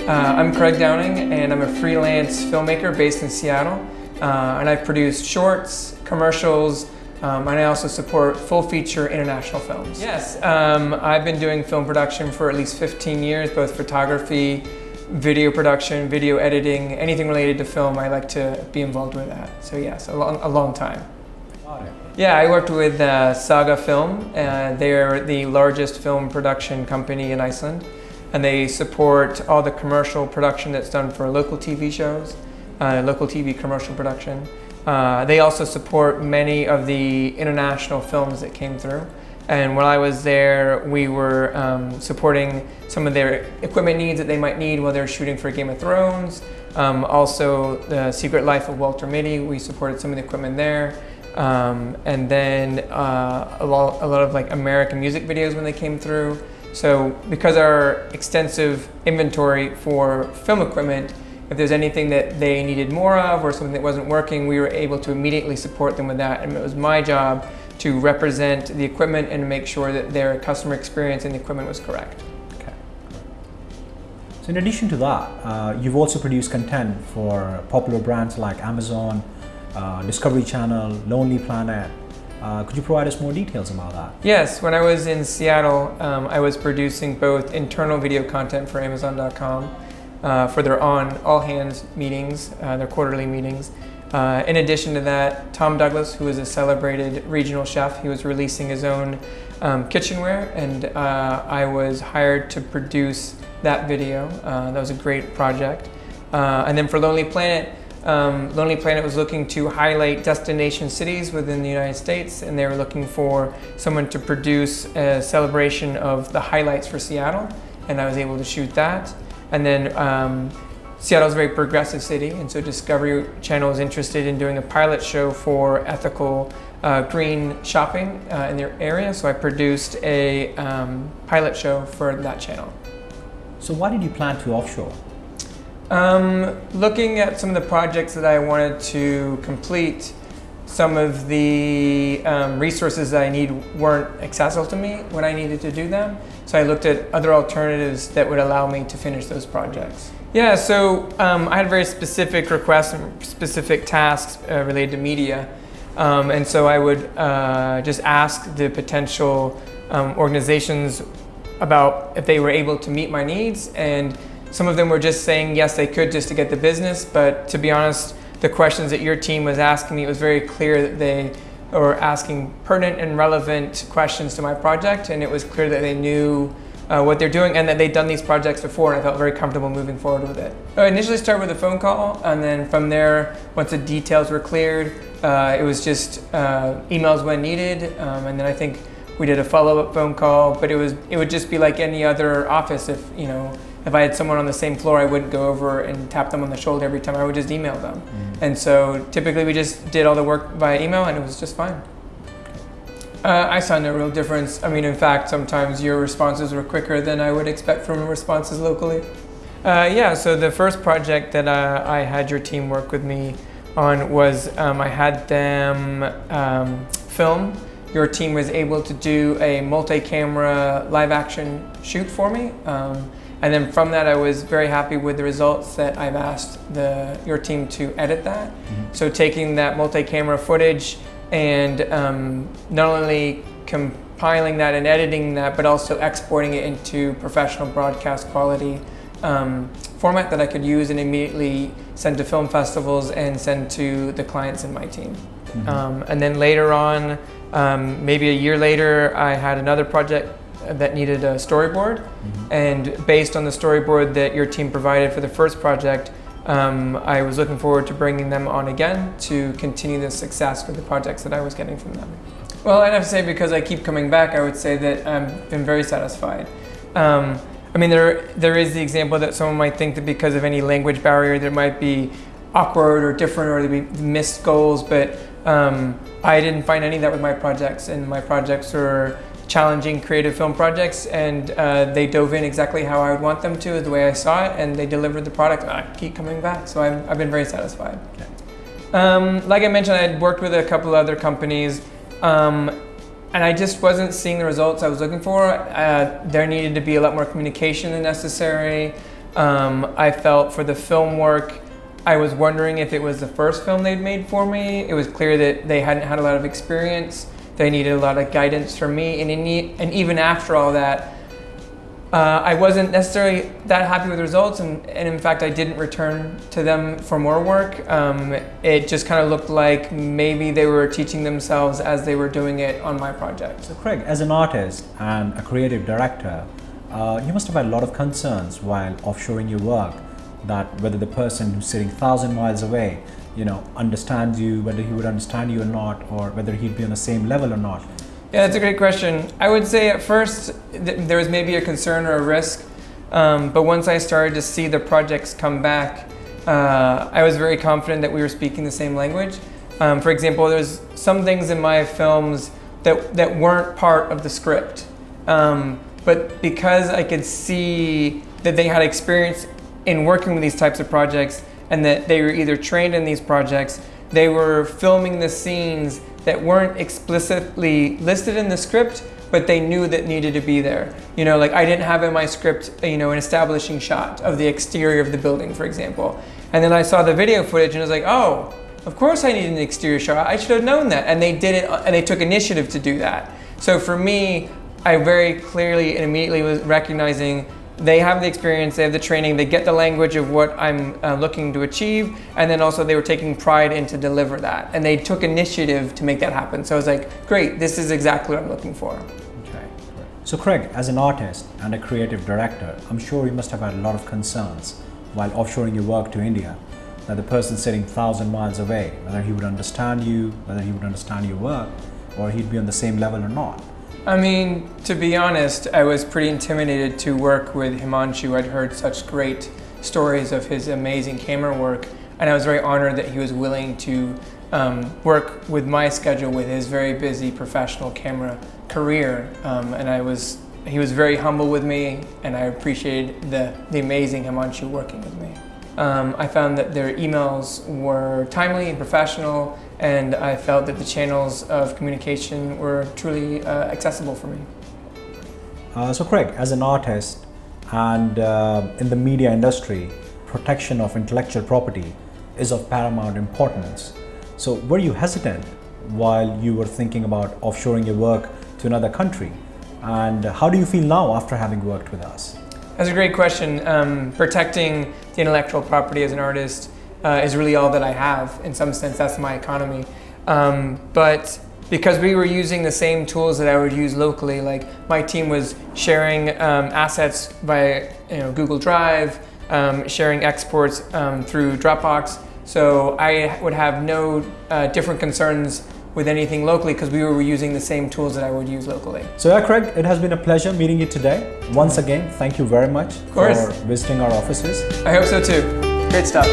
I'm Craig Downing, and I'm a freelance filmmaker based in Seattle. And I've produced shorts, commercials, and I also support full-feature international films. Yes, I've been doing film production for at least 15 years, both photography, video production, video editing, anything related to film. I like to be involved with that. So yes, a long time. Yeah, I worked with Saga Film. They're the largest film production company in Iceland, and they support all the commercial production that's done for local TV shows, local TV commercial production. They also support many of the international films that came through. And when I was there, we were supporting some of their equipment needs that they might need while they're shooting for Game of Thrones. Also, The Secret Life of Walter Mitty, we supported some of the equipment there. And then a lot of like American music videos when they came through. So because our extensive inventory for film equipment, if there's anything that they needed more of or something that wasn't working, we were able to immediately support them with that. And it was my job to represent the equipment and make sure that their customer experience and the equipment was correct. Okay. So in addition to that, you've also produced content for popular brands like Amazon, Discovery Channel, Lonely Planet. Could you provide us more details about that? Yes, when I was in Seattle, I was producing both internal video content for Amazon.com for their all-hands meetings, their quarterly meetings. In addition to that, Tom Douglas, who is a celebrated regional chef, he was releasing his own kitchenware, and I was hired to produce that video. That was a great project. And then for Lonely Planet was looking to highlight destination cities within the United States, and they were looking for someone to produce a celebration of the highlights for Seattle, and I was able to shoot that. And then Seattle's a very progressive city, and so Discovery Channel was interested in doing a pilot show for ethical green shopping in their area, so I produced a pilot show for that channel. So why did you plan to offshore? Looking at some of the projects that I wanted to complete, some of the resources that I need weren't accessible to me when I needed to do them. So I looked at other alternatives that would allow me to finish those projects. Yeah, so I had very specific requests and specific tasks related to media. And so I would just ask the potential organizations about if they were able to meet my needs, and some of them were just saying yes, they could, just to get the business. But to be honest, the questions that your team was asking me, it was very clear that they were asking pertinent and relevant questions to my project, and it was clear that they knew what they're doing and that they'd done these projects before, and I felt very comfortable moving forward with it. I initially started with a phone call, and then from there, once the details were cleared, it was just emails when needed, and then I think we did a follow-up phone call, but it would just be like any other office. If I had someone on the same floor, I wouldn't go over and tap them on the shoulder every time. I would just email them. And so typically we just did all the work via email, and it was just fine. I saw no real difference. I mean, in fact, sometimes your responses were quicker than I would expect from responses locally. Yeah, so the first project that I had your team work with me on was I had them film. Your team was able to do a multi-camera live action shoot for me. And then from that, I was very happy with the results that I've asked your team to edit that. So taking that multi-camera footage and not only compiling that and editing that, but also exporting it into professional broadcast quality format that I could use and immediately send to film festivals and send to the clients in my team. And then later on, maybe a year later, I had another project that needed a storyboard, and based on the storyboard that your team provided for the first project, I was looking forward to bringing them on again to continue the success with the projects that I was getting from them. Well, I'd have to say, because I keep coming back, I would say that I've been very satisfied. I mean, there is the example that someone might think that because of any language barrier there might be awkward or different, or there'd be missed goals, but I didn't find any of that with my projects, and my projects were challenging creative film projects, and they dove in exactly how I would want them to, the way I saw it, and they delivered the product. I keep coming back, so I've been very satisfied. Okay. Like I mentioned, I had worked with a couple other companies, and I just wasn't seeing the results I was looking for. There needed to be a lot more communication than necessary. I felt for the film work, I was wondering if it was the first film they'd made for me. It was clear that they hadn't had a lot of experience. They needed a lot of guidance from me. And even after all that, I wasn't necessarily that happy with the results. And in fact, I didn't return to them for more work. It just kind of looked like maybe they were teaching themselves as they were doing it on my project. So Craig, as an artist and a creative director, you must have had a lot of concerns while offshoring your work, that whether the person who's sitting 1,000 miles away, understands you, whether he would understand you or not, or whether he'd be on the same level or not. Yeah, that's a great question. I would say at first there was maybe a concern or a risk, but once I started to see the projects come back, I was very confident that we were speaking the same language. For example, there's some things in my films that weren't part of the script, but because I could see that they had experience in working with these types of projects and that they were either trained in these projects, they were filming the scenes that weren't explicitly listed in the script, but they knew that needed to be there. Like I didn't have in my script, an establishing shot of the exterior of the building, for example. And then I saw the video footage and I was like, oh, of course I need an exterior shot. I should have known that. And they did it, and they took initiative to do that. So for me, I very clearly and immediately was recognizing they have the experience, they have the training, they get the language of what I'm looking to achieve, and then also they were taking pride in to deliver that. And they took initiative to make that happen. So I was like, great, this is exactly what I'm looking for. Okay. So Craig, as an artist and a creative director, I'm sure you must have had a lot of concerns while offshoring your work to India, that the person sitting 1,000 miles away, whether he would understand you, whether he would understand your work, or he'd be on the same level or not. I mean, to be honest, I was pretty intimidated to work with Himanshu. I'd heard such great stories of his amazing camera work, and I was very honored that he was willing to work with my schedule with his very busy professional camera career. And he was very humble with me, and I appreciated the amazing Himanshu working with me. I found that their emails were timely and professional, and I felt that the channels of communication were truly accessible for me. So Craig, as an artist and in the media industry, protection of intellectual property is of paramount importance. So were you hesitant while you were thinking about offshoring your work to another country? And how do you feel now after having worked with us? That's a great question. Protecting the intellectual property as an artist is really all that I have. In some sense, that's my economy. But because we were using the same tools that I would use locally, like my team was sharing assets via Google Drive, sharing exports through Dropbox. So I would have no different concerns with anything locally because we were using the same tools that I would use locally. So yeah, Craig, it has been a pleasure meeting you today. Once again, thank you very much for visiting our offices. I hope so too. Great stuff.